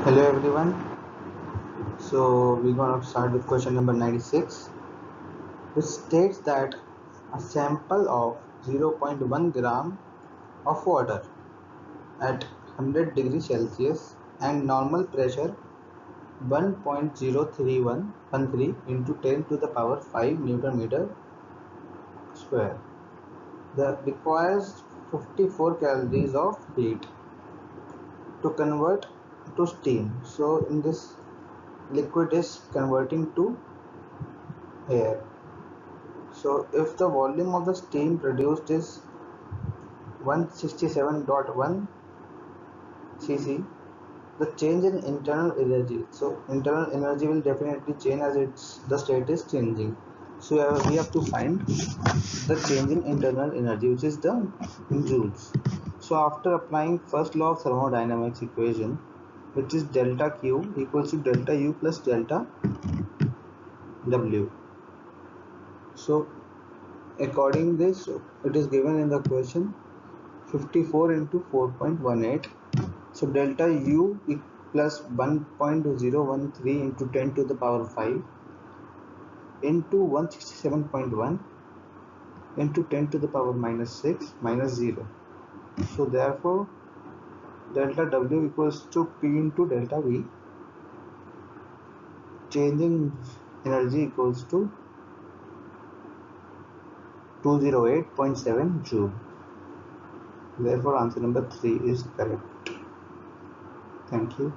Hello everyone. So we're gonna start with question number 96, which states that a sample of 0.1 gram of water at 100 degrees Celsius and normal pressure 1.03113 into 10 to the power 5 Newton meter square. The requires 54 calories of heat to convert to steam. So in this liquid is converting to air. So if the volume of the steam produced is 167.1 cc, the change in internal energy. So internal energy will definitely change as the state is changing. So we have to find the change in internal energy, which is the in joules. So after applying first law of thermodynamics equation, which is delta Q equals to delta U plus delta W. So according this, it is given in the question 54 into 4.18. So delta U plus 1.013 into 10 to the power 5 into 167.1 into 10 to the power minus 6 minus 0. So therefore delta W equals to P into delta V. Changing energy equals to 208.7 joule. Therefore answer number 3 is correct. Thank you.